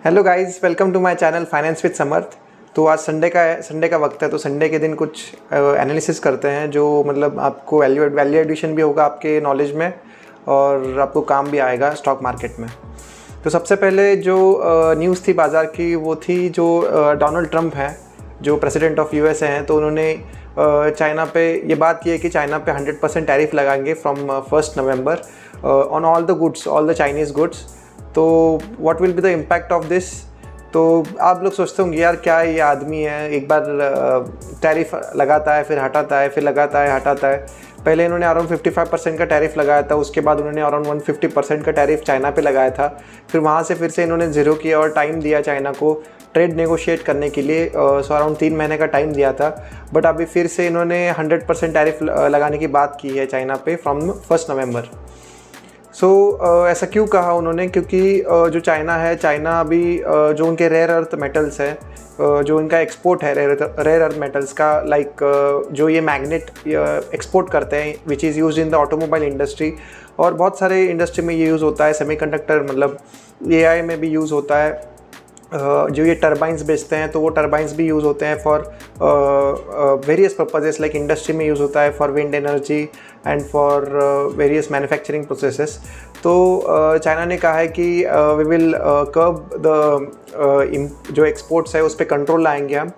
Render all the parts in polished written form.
Hello guys, welcome to my channel finance with Samarth. तो आज Sunday का वक्त है, तो संडे के दिन कुछ एनालिसिस करते हैं जो मतलब आपको वैल्यू एडिशन भी होगा आपके नॉलेज में और आपको काम भी आएगा स्टॉक मार्केट में। तो सबसे पहले जो न्यूज़ थी बाज़ार की वो थी जो डोनाल्ड ट्रंप हैं जो प्रेसिडेंट ऑफ यूएसए हैं, तो उन्होंने चाइना पे ये बात की है कि चाइना पे 100% टैरिफ लगाएंगे from 1 November on all the goods, all the Chinese goods. तो what will be the impact of this. तो आप लोग सोचते होंगे यार क्या ये आदमी है, एक बार टैरिफ लगाता है फिर हटाता है, फिर लगाता है हटाता है। पहले इन्होंने अराउंड 55% का टैरिफ लगाया था, उसके बाद उन्होंने अराउंड 150% का टैरिफ चाइना पे लगाया था। फिर वहाँ से फिर से इन्होंने ज़ीरो किया और टाइम दिया चाइना को ट्रेड नेगोशिएट करने के लिए। सो अराउंड 3 महीने का टाइम दिया था, बट अभी फिर से इन्होंने 100% टैरिफ लगाने की बात की है चाइना पे फ्रॉम 1 नवंबर। ऐसा क्यों कहा उन्होंने, क्योंकि जो चाइना है, चाइना अभी जो उनके रेयर अर्थ मेटल्स है, जो उनका एक्सपोर्ट है रेयर अर्थ मेटल्स का, लाइक जो ये मैग्नेट एक्सपोर्ट करते हैं विच is used in the automobile industry और बहुत सारे इंडस्ट्री में ये यूज़ होता है। सेमीकंडक्टर मतलब एआई में भी यूज़ होता है। जो ये टरबाइंस बेचते हैं तो वो टरबाइंस भी यूज़ होते हैं for various purposes, like industry में यूज़ होता है for wind energy and for various manufacturing processes. तो चाइना ने कहा है कि वी विल कर्ब द जो एक्सपोर्ट्स है उस पर कंट्रोल लाएंगे हम।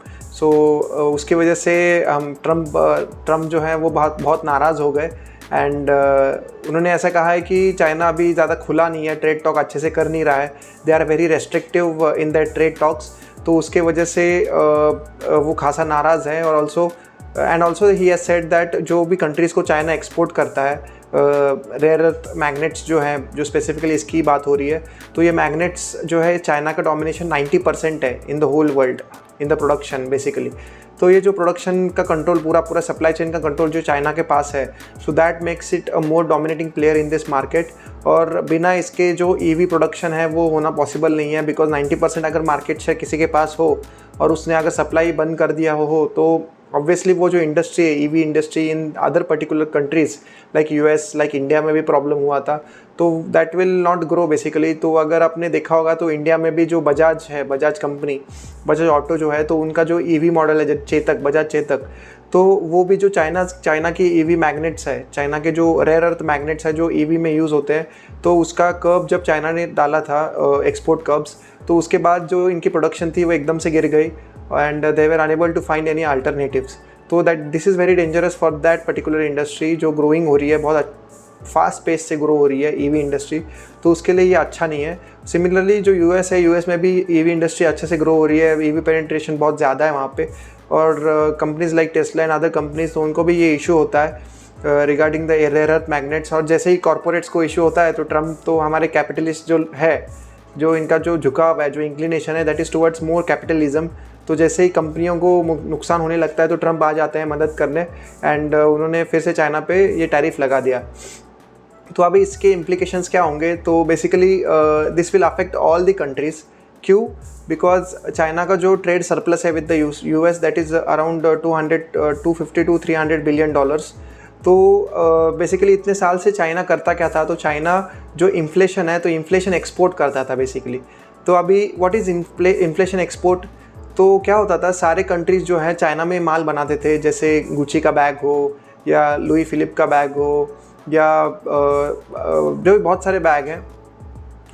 उसकी वजह से हम ट्रम्प जो है वो बहुत नाराज़ हो गए एंड उन्होंने ऐसा कहा है कि चाइना अभी ज़्यादा खुला नहीं है, ट्रेड टॉक अच्छे से कर नहीं रहा है, they are very restrictive in that trade talks. तो उसके वजह से वो खासा नाराज़ है। और also he has said that जो भी कंट्रीज़ को चाइना एक्सपोर्ट करता है रेयर अर्थ मैग्नेट्स जो हैं, जो स्पेसिफिकली इसकी बात हो रही है, तो ये मैग्नेट्स जो है चाइना का डोमिनेशन 90% है in the whole world in the production basically. तो ये जो प्रोडक्शन का कंट्रोल, पूरा सप्लाई चेन का कंट्रोल जो चाइना के पास है, so that makes it a more dominating player in this market. और बिना इसके जो ईवी प्रोडक्शन है वो होना पॉसिबल नहीं है, बिकॉज 90% अगर मार्केट शेयर किसी के पास हो और उसने अगर सप्लाई बंद कर दिया हो तो ऑब्वियसली वो जो इंडस्ट्री है, EV industry in other particular countries like US, like India में भी प्रॉब्लम हुआ था, तो that will not grow basically. तो अगर आपने देखा होगा तो इंडिया में भी जो बजाज है, बजाज कंपनी, बजाज ऑटो जो है, तो उनका जो ईवी मॉडल है चेतक, बजाज चेतक, तो वो भी जो चाइना की ईवी मैग्नेट्स है, चाइना के जो रेयर अर्थ मैग्नेट्स है जो ईवी में यूज़ होते हैं, तो उसका कर्व जब चाइना ने डाला था एक्सपोर्ट कर्व्स, तो उसके बाद जो इनकी प्रोडक्शन थी वो एकदम से गिर गई and they were unable to find any alternatives. तो that this is very dangerous for that particular industry जो ग्रोइंग हो रही है, बहुत फास्ट पेस से ग्रो हो रही है ईवी इंडस्ट्री, तो उसके लिए ये अच्छा नहीं है। सिमिलरली जो यूएस है, यूएस में भी ईवी इंडस्ट्री अच्छे से ग्रो हो रही है, ईवी पेनिट्रेशन बहुत ज़्यादा है वहाँ पे, और companies like Tesla and other companies, तो उनको भी ये इशू होता है regarding the rare earth magnets. और जैसे ही कॉर्पोरेट्स को इशू होता है तो ट्रम्प तो हमारे कैपिटलिस्ट जो है, जो इनका जो झुकाव है, जो इंक्लिनेशन है, that is towards more capitalism. तो जैसे ही कंपनियों को नुकसान होने लगता है तो ट्रम्प आ जाते हैं मदद करने एंड उन्होंने फिर से चाइना पे ये टैरिफ लगा दिया। तो अभी इसके इम्प्लीकेशंस क्या होंगे, तो basically this will affect all the countries. क्यों? बिकॉज चाइना का जो ट्रेड सरप्लस है with the US, that is around 250 to 300 billion dollars. तो बेसिकली इतने साल से चाइना करता क्या था, तो चाइना जो इन्फ्लेशन है, तो इन्फ्लेशन एक्सपोर्ट करता था बेसिकली। तो अभी व्हाट इज़ इन्फ्लेशन एक्सपोर्ट, तो क्या होता था, सारे कंट्रीज़ जो है चाइना में माल बनाते थे, जैसे गुची का बैग हो या लुई फिलिप का बैग हो या जो बहुत सारे बैग हैं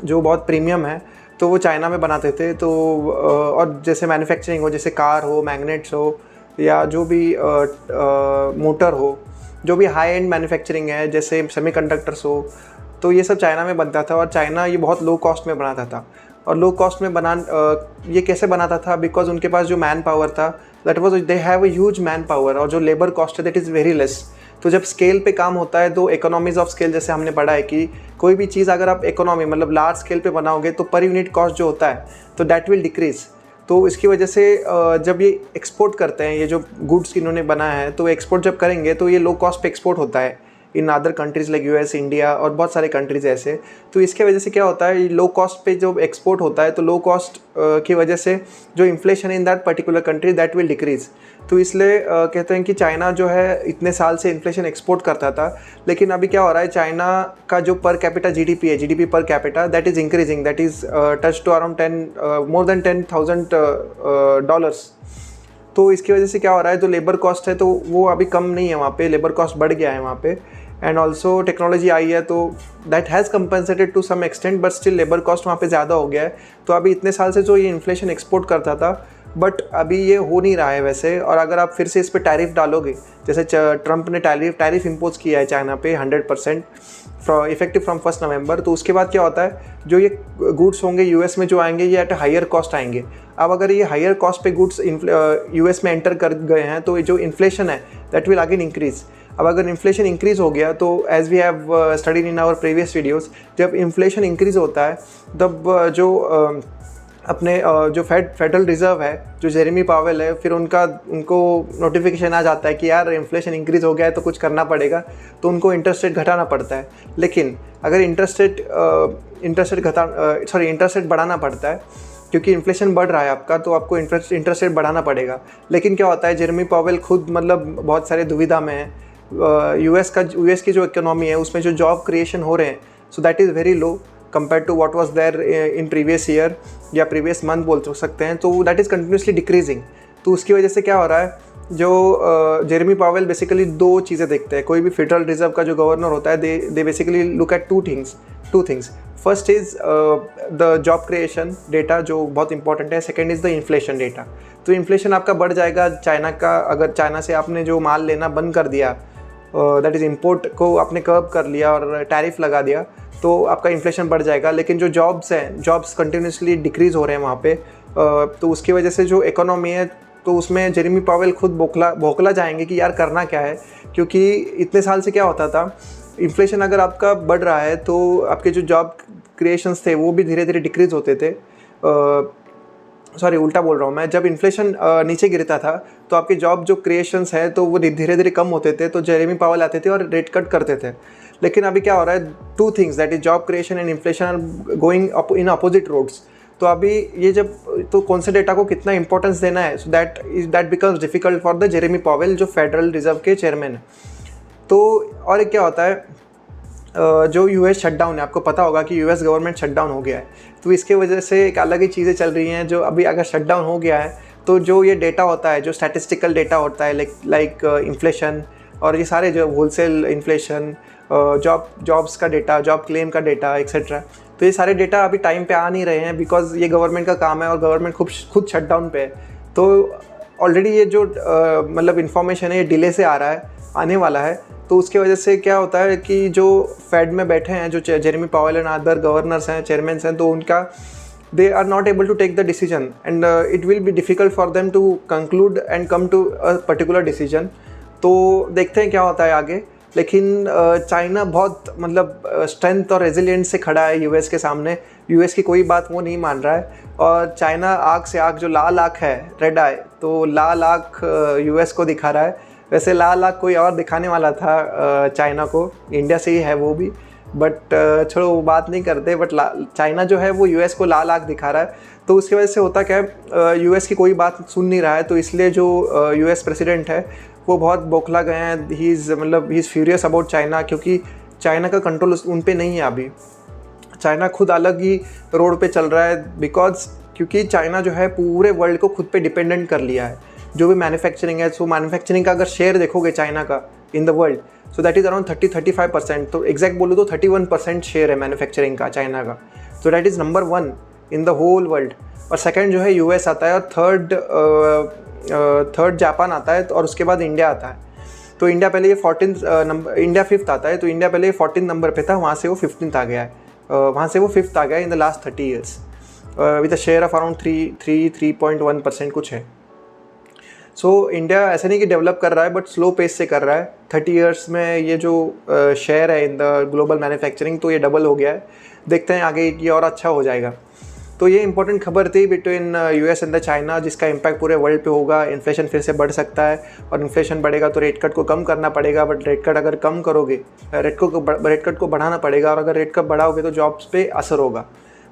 जो बहुत प्रीमियम है, तो वो चाइना में बनाते थे। तो और जैसे मैन्युफैक्चरिंग हो, जैसे कार हो, मैग्नेट्स हो, या जो भी मोटर हो, जो भी हाई एंड मैन्युफैक्चरिंग है, जैसे सेमीकंडक्टर्स हो, तो ये सब चाइना में बनता था। और चाइना ये बहुत लो कॉस्ट में बनाता था। और लो कॉस्ट में ये कैसे बनाता था, बिकॉज उनके पास जो मैन पावर था, that was they have a huge man power, और जो लेबर कॉस्ट है दैट इज़ वेरी लेस। तो जब स्केल पे काम होता है तो इकोनॉमीज ऑफ स्केल, जैसे हमने पढ़ा है कि कोई भी चीज़ अगर आप इकोनॉमी मतलब लार्ज स्केल पे बनाओगे तो पर यूनिट कॉस्ट जो होता है तो दैट विल डिक्रीज। तो इसकी वजह से जब ये एक्सपोर्ट करते हैं, ये जो गुड्स इन्होंने बनाया है, तो एक्सपोर्ट जब करेंगे तो ये लो कॉस्ट पे एक्सपोर्ट होता है in other countries like US, India और बहुत सारे कंट्रीज़ ऐसे। तो इसके वजह से क्या होता है, लो कॉस्ट पे जो एक्सपोर्ट होता है, तो लो कॉस्ट की वजह से जो inflation in that particular country that will decrease. तो इसलिए कहते हैं कि चाइना जो है इतने साल से इन्फ्लेशन एक्सपोर्ट करता था, लेकिन अभी क्या हो रहा है, चाइना का जो पर कैपिटा जीडीपी है, GDP per capita, that is increasing, that is touch to around more than $10,000। तो इसकी वजह से क्या हो रहा है, जो लेबर कॉस्ट है तो वो अभी कम नहीं है वहाँ पे, लेबर कॉस्ट बढ़ गया है वहाँ पे। एंड ऑल्सो टेक्नोलॉजी आई है, तो that has compensated to some extent, but still labour cost वहाँ पे ज़्यादा हो गया है। तो अभी इतने साल से जो ये इन्फ्लेशन एक्सपोर्ट करता था, बट अभी ये हो नहीं रहा है वैसे। और अगर आप फिर से इस पर टैरिफ डालोगे, जैसे ट्रंप ने टैरिफ इम्पोज किया है चाइना पे 100% इफेक्टिव फ्रॉम 1 नवंबर, तो उसके बाद क्या होता है, जो ये गुड्स होंगे यूएस में जो आएंगे, ये एट हायर कॉस्ट आएंगे। अब अगर ये हायर कॉस्ट पे गुड्स यूएस में एंटर कर गए हैं, तो जो इन्फ्लेशन है दैट विल अगेन इंक्रीज। अब अगर इन्फ्लेशन इंक्रीज़ हो गया, तो as we have studied in our previous videos, जब इन्फ्लेशन इंक्रीज़ होता है तब जो अपने जो फेडरल रिज़र्व है, जो जेरेमी पावेल है, फिर उनको नोटिफिकेशन आ जाता है कि यार इन्फ्लेशन इंक्रीज़ हो गया है तो कुछ करना पड़ेगा, तो उनको इंटरेस्ट रेट घटाना पड़ता है। लेकिन अगर इंटरेस्ट रेट बढ़ाना पड़ता है, क्योंकि इन्फ्लेशन बढ़ रहा है आपका, तो आपको इंटरेस्ट रेट बढ़ाना पड़ेगा। लेकिन क्या होता है, जेरेमी पावेल खुद मतलब बहुत सारे दुविधा में है। यूएस की जो इकोनॉमी है उसमें जो जॉब क्रिएशन हो रहे हैं, so that is very low compare to what was there in previous year या प्रीवियस मंथ बोल सकते हैं। तो दैट इज़ कंटिन्यूसली डिक्रीजिंग। तो उसकी वजह से क्या हो रहा है, जो जेरेमी पावेल बेसिकली दो चीज़ें देखते हैं। कोई भी फेडरल रिजर्व का जो गवर्नर होता है, they basically look at two things. First is the job creation data, जो बहुत इंपॉर्टेंट है। Second is the inflation data. तो इन्फ्लेशन आपका बढ़ जाएगा चाइना का, अगर चाइना से आपने जो माल लेना बंद कर दिया, दैट इज़ इम्पोर्ट को आपने कर्ब कर लिया और टैरिफ लगा दिया, तो आपका इन्फ्लेशन बढ़ जाएगा। लेकिन जो जॉब्स हैं, जॉब्स कंटिन्यूसली डिक्रीज़ हो रहे हैं वहाँ पे, तो उसकी वजह से जो इकोनॉमी है, तो उसमें जेरेमी पावेल खुद बौखला जाएंगे कि यार करना क्या है। क्योंकि इतने साल से क्या होता था, इन्फ्लेशन अगर आपका बढ़ रहा है तो आपके जो जॉब क्रिएशंस थे वो भी धीरे धीरे डिक्रीज़ होते थे। सॉरी, उल्टा बोल रहा हूँ मैं। जब इन्फ्लेशन नीचे गिरता था तो आपके जॉब जो क्रिएशंस है तो वो धीरे धीरे कम होते थे, तो जेरेमी पावेल आते थे और रेट कट करते थे। लेकिन अभी क्या हो रहा है, two things, that is job creation and inflation are going in opposite roads. तो अभी ये जब, तो कौन से डेटा को कितना इंपॉर्टेंस देना है, so that becomes difficult for the Jeremy Powell, जो फेडरल रिजर्व के चेयरमैन है। तो और एक क्या होता है, जो यूएस शटडाउन है, आपको पता होगा कि यूएस गवर्नमेंट शटडाउन हो गया है, तो इसके वजह से एक अलग ही चीज़ें चल रही हैं। जो अभी अगर शटडाउन हो गया है, तो जो ये डेटा होता है, जो स्टैटिस्टिकल डेटा होता है, लाइक इन्फ्लेशन और ये सारे जो होलसेल इन्फ्लेशन, जॉब्स का डेटा, जॉब क्लेम का डेटा एक्सेट्रा, तो ये सारे डेटा अभी टाइम पे आ नहीं रहे हैं, बिकॉज ये गवर्नमेंट का काम है और गवर्नमेंट खुद शटडाउन पे है। तो ऑलरेडी ये जो मतलब इन्फॉर्मेशन है, ये डिले से आ रहा है, आने वाला है। तो उसके वजह से क्या होता है कि जो फेड में बैठे हैं, जो Jeremy Powell and other governors हैं, चेयरमैन हैं, तो उनका they are not able to take the decision and it will be difficult for them to conclude and come to a particular decision। तो देखते हैं क्या होता है आगे। लेकिन चाइना बहुत मतलब स्ट्रेंथ और रेजिलियंस से खड़ा है यूएस के सामने। यूएस की कोई बात वो नहीं मान रहा है, और चाइना आँख से आँख, जो लाल आँख है, रेड आई, तो लाल आँख यूएस को दिखा रहा है। वैसे लाल आँख कोई और दिखाने वाला था चाइना को, इंडिया से ही है वो भी, बट छोड़ो वो बात नहीं करते। बट चाइना जो है वो यूएस को लाल आँख दिखा रहा है। तो उसकी वजह से होता क्या है, यूएस की कोई बात सुन नहीं रहा है, तो इसलिए जो यूएस प्रेसिडेंट है वो बहुत बौखला गए हैं। He is furious about China, क्योंकि चाइना का कंट्रोल उन पे नहीं है अभी। चाइना खुद अलग ही रोड पे चल रहा है, क्योंकि चाइना जो है पूरे वर्ल्ड को खुद पे डिपेंडेंट कर लिया है। जो भी मैन्युफैक्चरिंग है, सो मैन्युफैक्चरिंग का अगर शेयर देखोगे चाइना का in the world, so that is around 30-35%। तो एग्जैक्ट बोलो तो 31% शेयर है मैन्युफैक्चरिंग का चाइना का। So that is number 1 in the whole world. और सेकंड जो है यूएस आता है, और थर्ड जापान आता है, और उसके बाद इंडिया आता है। तो इंडिया पहले ये 14th नंबर, इंडिया 5th आता है। तो इंडिया पहले 14 नंबर पे था, वहाँ से वो 15th आ गया है, वहाँ से वो 5th आ गया in the last 30 years with a share of around 3.1% कुछ है। सो इंडिया ऐसा नहीं कि डेवलप कर रहा है, बट स्लो पेस से कर रहा है। 30 ईयर्स में ये जो शेयर है इन द ग्लोबल मैन्युफैक्चरिंग, तो ये डबल हो गया है। देखते हैं आगे ये और अच्छा हो जाएगा। तो ये इंपॉर्टेंट खबर थी between US and the China, जिसका इम्पैक्ट पूरे वर्ल्ड पे होगा। इन्फ्लेशन फिर से बढ़ सकता है और इन्फ्लेशन बढ़ेगा तो रेट कट को कम करना पड़ेगा, बट रेट कट अगर कम करोगे, रेट कट को बढ़ाना पड़ेगा, और अगर रेट कट बढ़ाओगे तो जॉब्स पे असर होगा।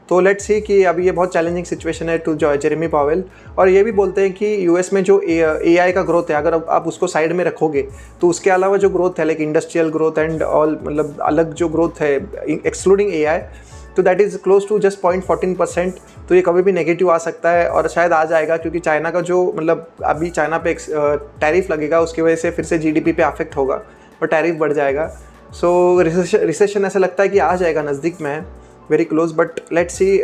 तो लेट्स सी कि अभी ये बहुत चैलेंजिंग सिचुएशन है टू जेरेमी पावेल। और ये भी बोलते हैं कि यूएस में जो एआई का ग्रोथ है, अगर आप उसको साइड में रखोगे तो उसके अलावा जो ग्रोथ है, like industrial growth and all, मतलब अलग जो ग्रोथ है एक्सक्लूडिंग एआई, तो that is close to just 0.14%। तो ये कभी भी नेगेटिव आ सकता है, और शायद आ जाएगा, क्योंकि चाइना का जो मतलब अभी चाइना पे टैरिफ लगेगा, उसकी वजह से फिर से जीडीपी पे अफेक्ट होगा और टैरिफ बढ़ जाएगा। सो रिसेशन ऐसा लगता है कि आ जाएगा, नज़दीक में है, very close. But let's see,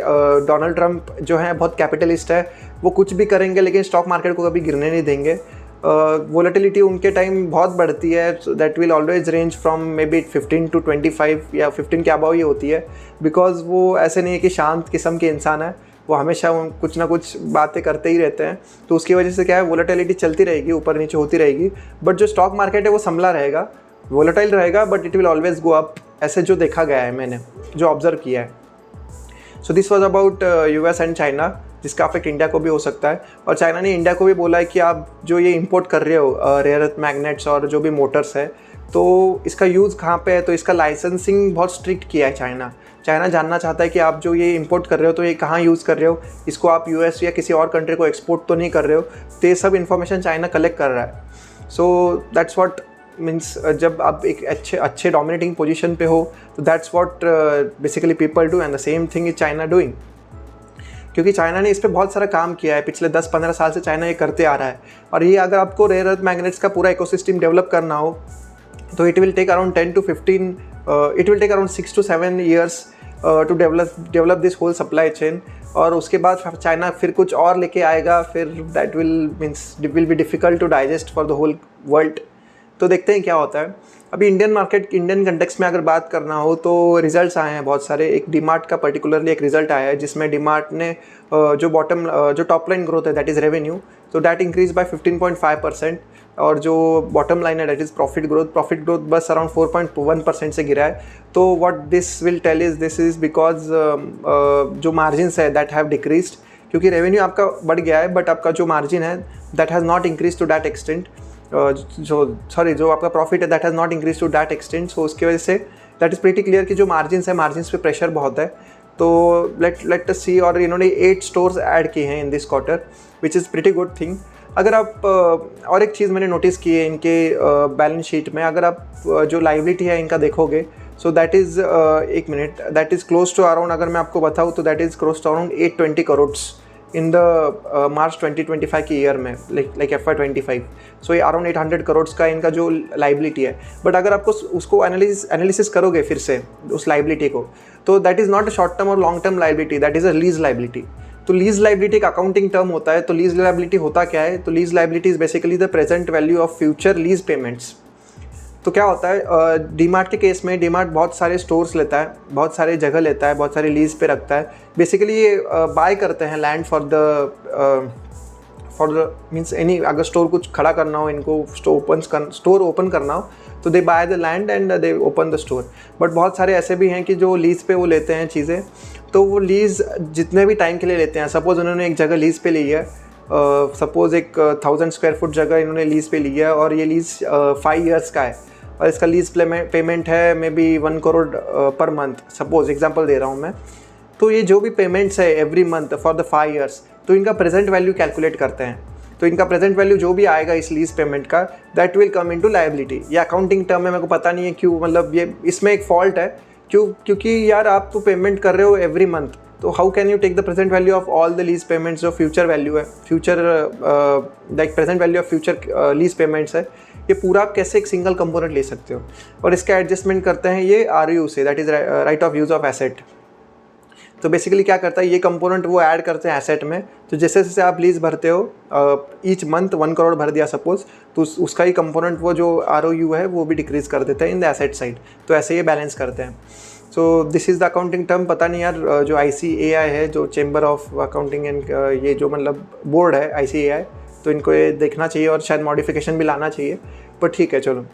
Donald Trump जो है बहुत कैपिटलिस्ट है, वो कुछ भी करेंगे लेकिन स्टॉक मार्केट को कभी गिरने नहीं देंगे। वोलेटिलिटी उनके टाइम बहुत बढ़ती है, that will always range from may be 15 to 25 या 15 के अबाव ही होती है, बिकॉज वो ऐसे नहीं है कि शांत किस्म के इंसान है, वो हमेशा कुछ ना कुछ बातें करते ही रहते हैं। तो उसकी वजह से क्या है, वोलेटिलिटी चलती रहेगी, ऊपर नीचे होती रहेगी। बट जो स्टॉक मार्केट है वो संभला रहेगा, वोलेटाइल रहेगा, but it will always go up, ऐसे जो देखा गया है, मैंने जो ऑब्जर्व किया है। So this was about US and China, जिसका अफेक्ट इंडिया को भी हो सकता है। और चाइना ने इंडिया को भी बोला है कि आप जो ये इंपोर्ट कर रहे हो रेयर अर्थ मैग्नेट्स और जो भी मोटर्स है, तो इसका यूज़ कहाँ पे है, तो इसका लाइसेंसिंग बहुत स्ट्रिक्ट किया है चाइना जानना चाहता है कि आप जो ये इंपोर्ट कर रहे हो तो ये कहाँ यूज़ कर रहे हो, इसको आप यूएस या किसी और कंट्री को एक्सपोर्ट तो नहीं कर रहे हो। तो ये सब इन्फॉर्मेशन चाइना कलेक्ट कर रहा है। सो दैट्स व्हाट मीन्स, जब आप एक अच्छे डोमिनेटिंग पोजीशन पे हो, तो that's what basically people do, and the same thing is China doing. क्योंकि चाइना ने इस पर बहुत सारा काम किया है, पिछले 10-15 साल से चाइना ये करते आ रहा है। और ये अगर आपको रेयर अर्थ मैग्नेट्स का पूरा इकोसिस्टम डेवलप करना हो, तो it will take around 10 to 15, it will take around 6 to 7 years to develop this whole supply chain. और उसके बाद चाइना फिर कुछ और लेके आएगा, फिर that will be difficult to digest for the whole world. तो देखते हैं क्या होता है। अभी इंडियन कंटेक्स्ट में अगर बात करना हो, तो रिजल्ट्स आए हैं बहुत सारे। एक डीमार्ट का पर्टिकुलरली एक रिजल्ट आया है, जिसमें डीमार्ट ने जो टॉप लाइन ग्रोथ है, दैट इज़ रेवेन्यू, तो दैट इंक्रीज बाय 15.5%। और जो बॉटम लाइन है, दैट इज़ प्रॉफिट ग्रोथ बस अराउंड 4.1% से गिरा है। तो what this will tell is, this is because जो मार्जिन्स है दैट हैव डिक्रीज्ड, क्योंकि रेवेन्यू आपका बढ़ गया है, बट आपका जो मार्जिन है that has not increase to that extent. जो आपका प्रॉफिट है that has not increase to that extent. So उसकी वजह say that is pretty clear कि जो मार्जिन्स पे प्रेशर बहुत है। तो लेट अस सी, और इन्होंने 8 स्टोर्स ऐड किए हैं in this quarter, which is pretty good thing. अगर आप और एक चीज़ मैंने नोटिस की है इनके बैलेंस शीट में, अगर आप जो लाइबिलिटी है इनका देखोगे, सो दैट इज़ एक मिनट, that is close to around, अगर मैं आपको बताऊँ तो that is close to around 820 crore in the March 2025 की ईयर में, लाइक FY25। सो ये अराउंड 800 करोड़ का इनका जो लाइबिलिटी है। बट अगर आपको उसको एनालिसिस करोगे फिर से उस लाइबिलिटी को, तो that is not a short term और long term liability, that is a lease liability. तो लीज लाइबिलिटी एक अकाउंटिंग टर्म होता है। तो लीज लाइबिलिटी होता क्या है, तो lease liability is basically the present value of future lease payments. तो क्या होता है, डीमार्ट के केस में, डीमार्ट बहुत सारे स्टोर्स लेता है, बहुत सारे जगह लेता है, बहुत सारे लीज पे रखता है। बेसिकली ये बाय करते हैं land for the means any, अगर स्टोर कुछ खड़ा करना हो, इनको स्टोर ओपन करना हो, तो they buy the land and they open the store. But बहुत सारे ऐसे भी हैं कि जो लीज पे वो लेते हैं चीज़ें, तो वो लीज़ जितने भी टाइम के लिए लेते हैं, सपोज़ उन्होंने एक जगह लीज़ पे ली है, सपोज़ एक 1000 स्क्वायर फुट जगह इन्होंने लीज़ पे ली है, और ये लीज़ 5 years का है, और इसका लीज़ पेमेंट है may be 1 crore per month, suppose example दे रहा हूँ मैं। तो ये जो भी पेमेंट्स है every month for the 5 years, तो इनका प्रेजेंट वैल्यू कैलकुलेट करते हैं। तो इनका प्रेजेंट वैल्यू जो भी आएगा इस लीज़ पेमेंट का, that will come into liability. ये अकाउंटिंग टर्म है, मेरे को पता नहीं है क्यों, मतलब ये इसमें एक फॉल्ट है, क्योंकि यार आप तो पेमेंट कर रहे हो एवरी मंथ, तो how can you take the present value of all the lease payments, जो फ्यूचर वैल्यू है, like present value of future lease payments है, ये पूरा आप कैसे एक सिंगल कंपोनेंट ले सकते हो। और इसका एडजस्टमेंट करते हैं ये ROU से, that is right of use of asset. तो बेसिकली क्या करता है, ये कंपोनेंट वो ऐड करते हैं एसेट में। तो जैसे जैसे आप लीज भरते हो, ईच मंथ 1 करोड़ भर दिया सपोज, तो उसका ही कंपोनेंट वो जो ROU है वो भी डिक्रीज़ कर देते हैं इन द एसेट साइड। तो ऐसे ये बैलेंस करते हैं। So this is the accounting term. पता नहीं यार, जो ICAI है, जो चेंबर ऑफ अकाउंटिंग एंड ये जो मतलब बोर्ड है ICAI, तो इनको ये देखना चाहिए और शायद मॉडिफिकेशन भी लाना चाहिए, पर ठीक है चलो।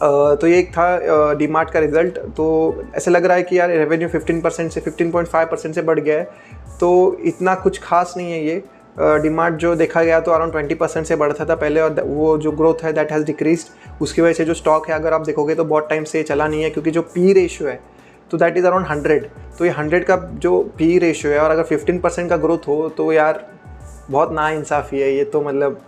तो ये एक था डीमार्ट का रिज़ल्ट। तो ऐसे लग रहा है कि यार रेवेन्यू 15% से 15.5% से बढ़ गया है। तो इतना कुछ खास नहीं है ये। डिमांड जो देखा गया तो अराउंड 20% से बढ़ता था पहले, और वो जो ग्रोथ है दैट हैज़ डिक्रीज्ड। उसकी वजह से जो स्टॉक है अगर आप देखोगे तो बहुत टाइम से चला नहीं है, क्योंकि जो पी रेशियो है तो दैट इज़ अराउंड 100। तो ये 100 का जो पी रेशियो है और अगर 15% का ग्रोथ हो तो यार बहुत नाइंसाफ़ी है ये तो। मतलब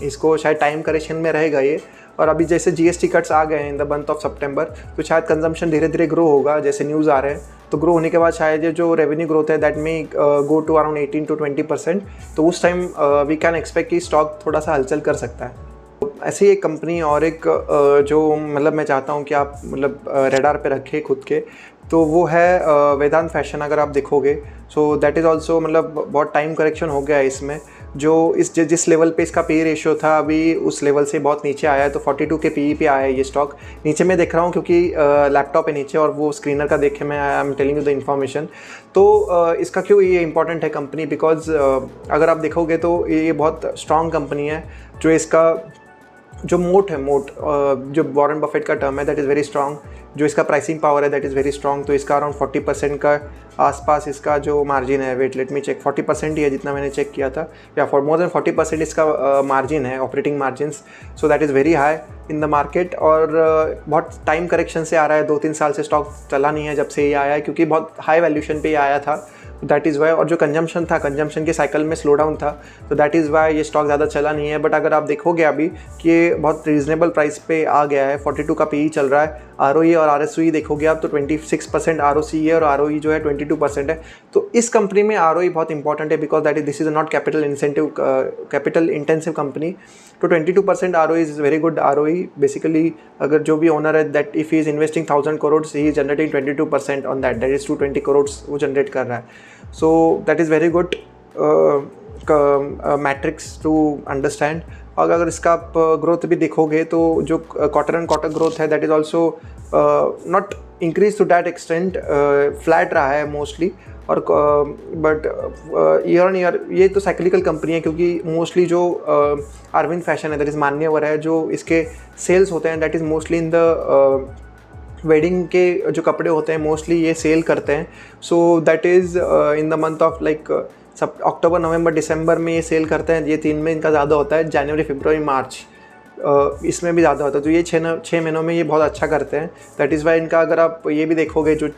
इसको शायद टाइम करेक्शन में रहेगा ये। और अभी जैसे जीएसटी कट्स आ गए हैं इन द मंथ ऑफ सितंबर, तो शायद कंजम्पशन धीरे धीरे ग्रो होगा, जैसे न्यूज़ आ रहे हैं। तो ग्रो होने के बाद शायद ये जो रेवेन्यू ग्रोथ है दैट में गो टू अराउंड 18 to 20%। तो उस टाइम वी कैन एक्सपेक्ट कि स्टॉक थोड़ा सा हलचल कर सकता है। ऐसी ही एक कंपनी और एक जो मतलब मैं चाहता हूँ कि आप मतलब रेडार पे रखें खुद के, तो वो है वेदांत फैशन। अगर आप देखोगे सो दैट इज़ ऑल्सो मतलब बहुत टाइम करेक्शन हो गया है इसमें। जो जिस लेवल पे इसका पी रेशियो था अभी उस लेवल से बहुत नीचे आया है, तो 42 के पी पे आया है ये स्टॉक। नीचे मैं देख रहा हूँ क्योंकि लैपटॉप है नीचे और वो स्क्रीनर का देखे मैं आई am telling you the information. तो इसका क्यों ये इंपॉर्टेंट है कंपनी, बिकॉज अगर आप देखोगे तो ये बहुत स्ट्रॉन्ग कंपनी है। जो इसका जो मोट है, जो वॉरेन बफेट का टर्म है दैट इज़ वेरी स्ट्रॉन्ग। जो इसका प्राइसिंग पावर है दैट इज़ वेरी स्ट्रॉन्ग। तो इसका अराउंड 40% का आसपास इसका जो मार्जिन है, वेट लेट मी चेक, 40% ही है जितना मैंने चेक किया था, या फॉर मोर देन 40% इसका मार्जिन है, operating margins. So that is very high in the market. और बहुत टाइम करेक्शन से आ रहा है, 2-3 साल से स्टॉक चला नहीं है जब से ये आया है, क्योंकि बहुत हाई वैल्यूशन पे ये आया था। That is why. और जो कंजम्पशन था, कंजम्पशन के साइकिल में स्लो डाउन था, तो दैट इज़ वाई ये स्टॉक ज़्यादा चला नहीं है। बट अगर आप देखोगे अभी कि ये बहुत रीजनेबल प्राइस पे आ गया है, 42 का पी चल रहा है। ROE और RSOE देखोगे आप तो 26% ROCE है और ROE जो है 22% है। तो इस कंपनी में ROE बहुत इंपॉर्टेंट है, because that is this is not capital intensive company. तो 22% ROE is very good ROE। Basically अगर जो भी ओनर है that if he is investing 1000 crore, he is generating 22% on that is 220 crore वो जनरेट कर रहा है। So that is very good metrics to understand. और अगर इसका आप ग्रोथ भी देखोगे तो जो क्वार्टर एंड क्वार्टर ग्रोथ है that is also not increase to that extent, flat रहा है मोस्टली। और बट ईयर ऑन ईयर ये तो साइक्लिकल कंपनी है, क्योंकि मोस्टली जो अरविंद फैशन है दैट इज़ मान्यवर है, जो इसके सेल्स होते हैं that is mostly in the wedding के जो कपड़े होते हैं मोस्टली ये सेल करते हैं। So that is in the month of like सब अक्टूबर नवंबर दिसंबर में ये सेल करते हैं। ये 3 में इनका ज़्यादा होता है, जनवरी फरवरी मार्च इसमें भी ज़्यादा होता है। तो ये 6 महीनों में ये बहुत अच्छा करते हैं। दैट इज़ वाई इनका अगर आप ये भी देखोगे जो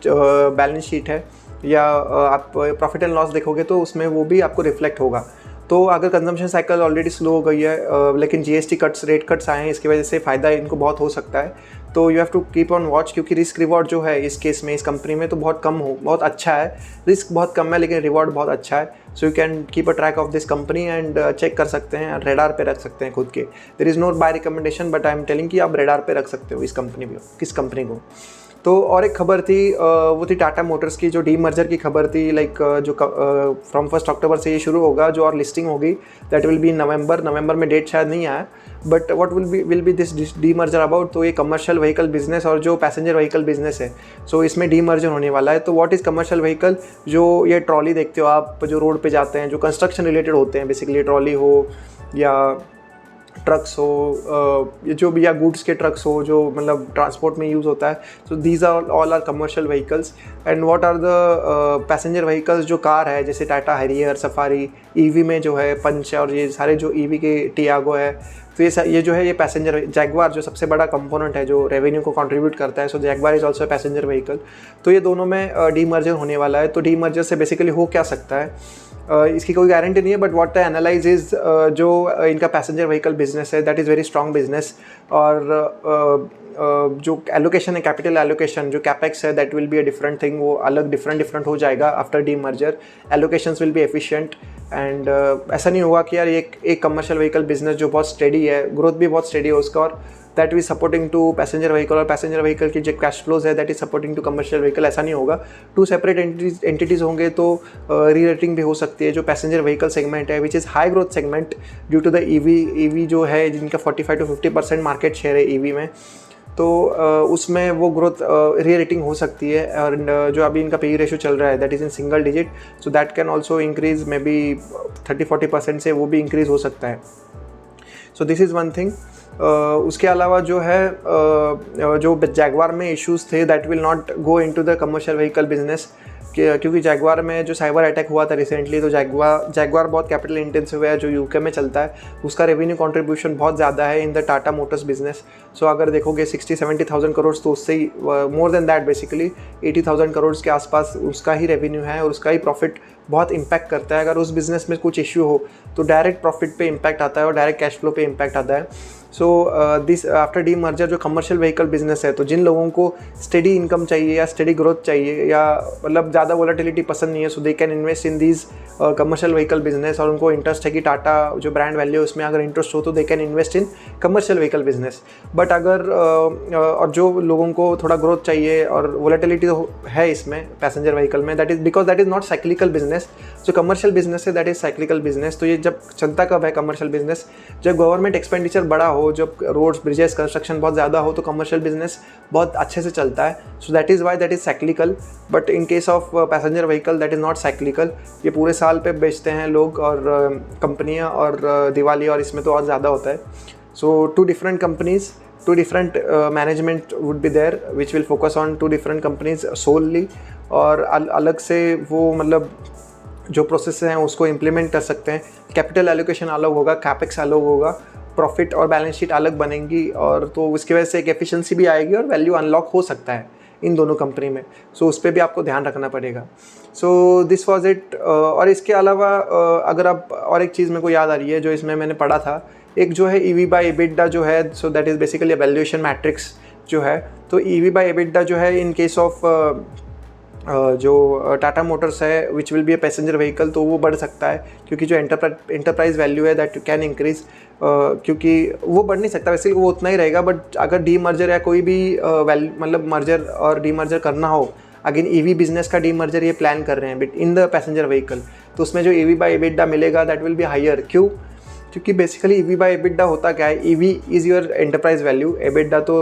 बैलेंस शीट है या आप प्रॉफिट एंड लॉस देखोगे तो उसमें वो भी आपको रिफ्लेक्ट होगा। तो अगर कंजम्पशन साइकिल ऑलरेडी स्लो हो गई है, लेकिन जीएसटी कट्स, रेट कट्स आए हैं, इसकी वजह से फ़ायदा इनको बहुत हो सकता है। तो you have to keep on watch, क्योंकि रिस्क रिवॉर्ड जो है इस केस में, इस कंपनी में तो बहुत अच्छा है। रिस्क बहुत कम है लेकिन रिवॉर्ड बहुत अच्छा है। So you can keep a track of this company and check कर सकते हैं, रेडार पे रख सकते हैं खुद के। There is no buy recommendation, but I am telling कि आप रेडार पे रख सकते हो इस कंपनी को। तो और एक खबर थी, वो थी टाटा मोटर्स की जो डीमर्जर की खबर थी। लाइक जो फ्रॉम 1 अक्टूबर से ये शुरू होगा, जो और लिस्टिंग होगी दैट विल बी इन नवंबर में डेट शायद नहीं आया, but what will B this demerger about. तो ये कमर्शियल व्हीकल बिजनेस और जो पैसेंजर व्हीकल बिजनेस है, सो इसमें डीमर्जर होने वाला है। तो व्हाट इज़ कमर्शियल व्हीकल, जो ये ट्रॉली देखते हो आप जो रोड पे जाते हैं, जो कंस्ट्रक्शन रिलेटेड होते हैं, बेसिकली ट्रॉली हो या ट्रक्स हो, जो भी या गुड्स के ट्रक्स हो जो मतलब ट्रांसपोर्ट में यूज़ होता है। So these are all are commercial vehicles. And what are the passenger vehicles, जो कार है जैसे टाटा हैरियर, सफारी, ईवी में जो है पंच और ये सारे जो ईवी के टियागो है, तो ये जो है ये पैसेंजर। जैगवार जो सबसे बड़ा कंपोनेंट है जो रेवेन्यू को कंट्रीब्यूट करता है, so Jaguar is also passenger vehicle. तो ये दोनों में डीमर्जर होने वाला है। तो डीमर्जर से बेसिकली हो क्या सकता है, इसकी कोई गारंटी नहीं है, but what I analyse is जो इनका पैसेंजर व्हीकल बिजनेस है that is very strong business. और जो एलोकेशन है, कैपिटल एलोकेशन, जो कैपेक्स है that will be a different thing, वो अलग डिफरेंट हो जाएगा after demerger. Allocations will be efficient and ऐसा नहीं होगा कि यार एक कमर्शियल व्हीकल बिजनेस जो बहुत स्टेडी है, ग्रोथ भी बहुत स्टेडी है उसका, और that is supporting to passenger vehicle, और पैसेंजर व्हीकल की जो कैश फ्लोज है that is supporting to commercial vehicle. ऐसा नहीं होगा, 2 सेपरेट एंटिटीज़ होंगे। तो री रेटिंग भी हो सकती है। जो पैसेंजर व्हीकल सेगमेंट है which is high growth segment due to the EV जो है, जिनका 45 to 50% मार्केट शेयर है ईवी में, तो उसमें वो ग्रोथ री रेटिंग हो सकती है। और जो अभी इनका पी रेशियो चल रहा है that is in single digit, so that can also increase may be 30-40% से वो भी इंक्रीज़ हो सकता है। So this is one thing. उसके अलावा जो है जो जैगवार में इश्यूज़ थे that will not go into the commercial vehicle business, क्योंकि जैगवार में जो साइबर अटैक हुआ था रिसेंटली, तो जैगवार बहुत कैपिटल इंटेंसिव है, जो यूके में चलता है, उसका रेवेन्यू कंट्रीब्यूशन बहुत ज़्यादा है in the Tata Motors business. So अगर देखोगे 60-70,000 करोड़, तो उससे ही more than that basically 80,000 crore के आसपास उसका ही रेवेन्यू है, और उसका ही प्रॉफिट बहुत इंपैक्ट करता है। अगर उस बिज़नेस में कुछ इश्यू हो तो डायरेक्ट प्रॉफिट पे इम्पैक्ट आता है और डायरेक्ट कैश फ्लो पे इम्पैक्ट आता है। So this after D merger जो कमर्शियल व्हीकल बिजनेस है, तो जिन लोगों को स्टेडी इनकम चाहिए या स्टेडी ग्रोथ चाहिए या मतलब ज़्यादा वोलेटिलिटी पसंद नहीं है, so they can invest in these commercial vehicle business, और उनको इंटरेस्ट है कि टाटा जो ब्रांड वैल्यू है उसमें अगर इंटरेस्ट हो तो दे can invest in commercial vehicle business. But अगर और जो लोगों को थोड़ा ग्रोथ चाहिए और वोलेटिलिटी तो है इसमें पैसेंजर व्हीकल में, that is because that is not cyclical business. जो कमर्शियल बिजनेस है दैट इज साइक्लिकल बिजनेस। तो ये जब चलता कब है कमर्शियल बिजनेस, जब गवर्नमेंट एक्सपेंडिचर बड़ा हो, जब रोड्स ब्रिजेस कंस्ट्रक्शन बहुत ज़्यादा हो, तो कमर्शियल बिजनेस बहुत अच्छे से चलता है। So that is why that is cyclical. But in case of passenger vehicle that is not cyclical. ये पूरे साल पे बेचते हैं लोग और कंपनियाँ, और दिवाली और इसमें तो और ज़्यादा होता है। So two different companies, two different management would be there which will focus on two different companies solely, और अलग से वो मतलब जो प्रोसेस हैं उसको इम्प्लीमेंट कर सकते हैं। कैपिटल एलोकेशन अलग होगा, कैपेक्स अलग होगा, प्रॉफिट और बैलेंस शीट अलग बनेंगी, और तो उसकी वजह से एक एफिशिएंसी भी आएगी और वैल्यू अनलॉक हो सकता है इन दोनों कंपनी में। सो उस पर भी आपको ध्यान रखना पड़ेगा। So this was it. और इसके अलावा अगर आप और एक चीज़ मेरे को याद आ रही है जो इसमें मैंने पढ़ा था, एक जो है EV बाय EBITDA जो है, so that is basically valuation matrix जो है। तो EV बाय EBITDA जो है इन केस ऑफ जो टाटा मोटर्स है which will be a passenger vehicle, तो वो बढ़ सकता है, क्योंकि जो एंटरप्राइज वैल्यू है दैट कैन इंक्रीज, क्योंकि वो बढ़ नहीं सकता वैसे, वो उतना ही रहेगा। बट अगर डी मर्जर या कोई भी मतलब मर्जर और डी मर्जर करना हो, अगेन EV बिजनेस का डी मर्जर ये प्लान कर रहे हैं but in the passenger vehicle, तो उसमें जो EV बाय EBITDA मिलेगा दैट विल बी हायर। क्यों? क्योंकि बेसिकली EV बाय EBITDA होता क्या है, EV is your enterprise value, EBITDA तो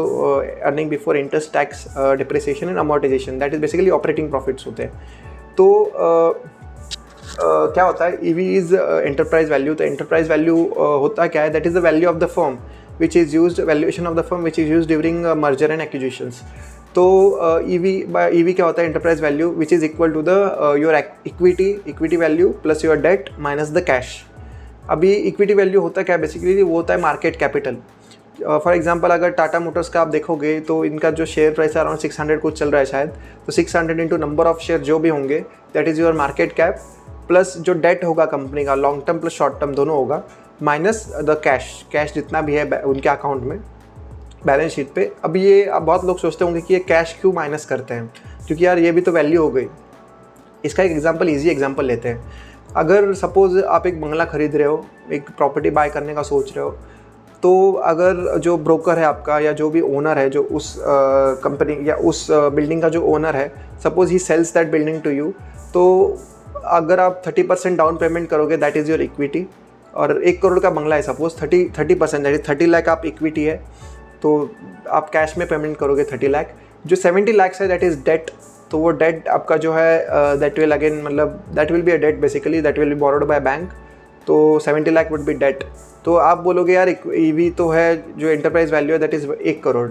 earning before interest, tax, depreciation and amortisation, that is basically operating profits होते हैं। तो क्या होता है, EV इज़ एंटरप्राइज वैल्यू। तो एंटरप्राइज वैल्यू होता क्या है, that is the value of the firm which is used, valuation of the firm which is used during merger and acquisitions. तो EV क्या होता है, enterprise value which is equal to the your equity value plus your debt minus the cash. अभी equity value होता क्या है basically, वो होता है मार्केट कैपिटल। फॉर एग्जांपल अगर टाटा मोटर्स का आप देखोगे तो इनका जो शेयर प्राइस है अराउंड 600 कुछ चल रहा है शायद, तो 600 इंटू नंबर ऑफ शेयर जो भी होंगे that is your market cap, plus जो डेट होगा कंपनी का, long term plus short term दोनों होगा, माइनस द कैश जितना भी है उनके अकाउंट में बैलेंस शीट पे। अब ये अब बहुत लोग सोचते होंगे कि ये कैश क्यों माइनस करते हैं, क्योंकि यार ये भी तो वैल्यू हो गई। इसका एक एग्जांपल, इजी एग्जांपल लेते हैं। अगर सपोज़ आप एक बंगला खरीद रहे हो, एक प्रॉपर्टी बाय करने का सोच रहे हो, तो अगर जो ब्रोकर है आपका या जो भी ओनर है, जो उस कंपनी या उस बिल्डिंग का जो ओनर है, suppose he sells that building to you, तो अगर आप 30% डाउन पेमेंट करोगे दैट इज़ योर इक्विटी, और 1 करोड़ का बंगला है सपोज़, 30% दैट इज 30 लाख आप इक्विटी है, तो आप कैश में पेमेंट करोगे 30 लाख। जो 70 लाख है दैट इज़ डेट, तो वो डेट आपका जो है दैट विल अगेन मतलब that will be a debt basically, that will be borrowed by bank, तो 70 लाख वुड बी डेट। तो आप बोलोगे यार EV तो है, जो एंटरप्राइज वैल्यू है दैट इज़ 1 करोड़।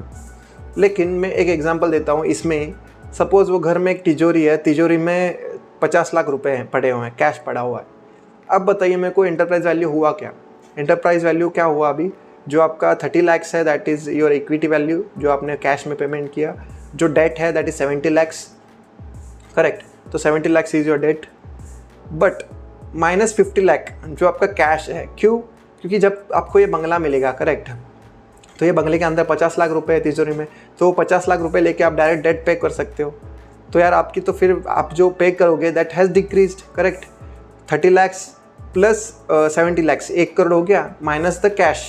लेकिन मैं एक एग्जांपल देता हूँ इसमें, सपोज़ वो घर में एक तिजोरी है, तिजोरी में 50 लाख रुपए हैं पड़े हुए हैं, कैश पड़ा हुआ है। अब बताइए मेरे को एंटरप्राइज वैल्यू हुआ क्या? एंटरप्राइज वैल्यू क्या हुआ अभी, जो आपका 30 लाख है that is your equity value, जो आपने कैश में पेमेंट किया। जो डेट है दैट इज़ 70 लाख, करेक्ट, तो 70 lakh is your debt, but minus 50 lakh जो आपका कैश है। क्यों? क्योंकि जब आपको ये बंगला मिलेगा, करेक्ट, तो ये बंगले के अंदर 50 लाख रुपए है तिजोरी में, तो 50 लाख रुपए लेके आप डायरेक्ट डेट पे कर सकते हो। तो यार आपकी तो फिर आप जो पे करोगे that has decreased, correct, 30 lakh plus 70 lakh, 1 crore हो गया, माइनस द कैश,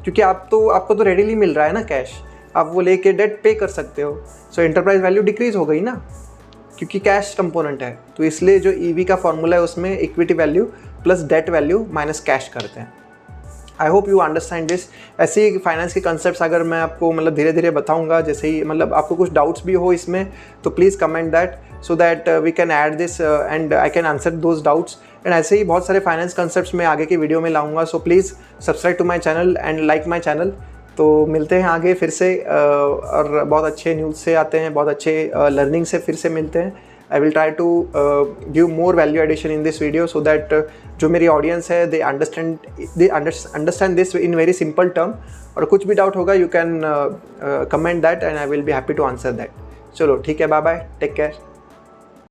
क्योंकि आपको तो रेडीली मिल रहा है ना कैश, आप वो लेके डेट पे कर सकते हो। सो एंटरप्राइज वैल्यू डिक्रीज हो गई ना, क्योंकि कैश कंपोनेंट है। तो इसलिए जो EV का फॉर्मूला है उसमें equity value plus debt value minus cash करते हैं। I hope you understand this. ऐसे ही फाइनेंस के कंसेप्ट अगर मैं आपको मतलब धीरे धीरे बताऊंगा, जैसे ही मतलब आपको कुछ डाउट्स भी हो इसमें, तो please comment that so that we can add this and I can answer those doubts. And ऐसे ही बहुत सारे फाइनेंस कंसेप्ट्स मैं आगे की वीडियो में लाऊंगा। So please subscribe to my channel and like my channel. तो मिलते हैं आगे फिर से और बहुत अच्छे न्यूज़ से आते हैं, बहुत अच्छे लर्निंग से फिर से मिलते हैं। I will try to give more value addition in this video so that जो मेरी ऑडियंस है they understand this in very simple term. और कुछ भी डाउट होगा you can comment that and I will be happy to answer that. चलो ठीक है, बाय बाय, टेक केयर.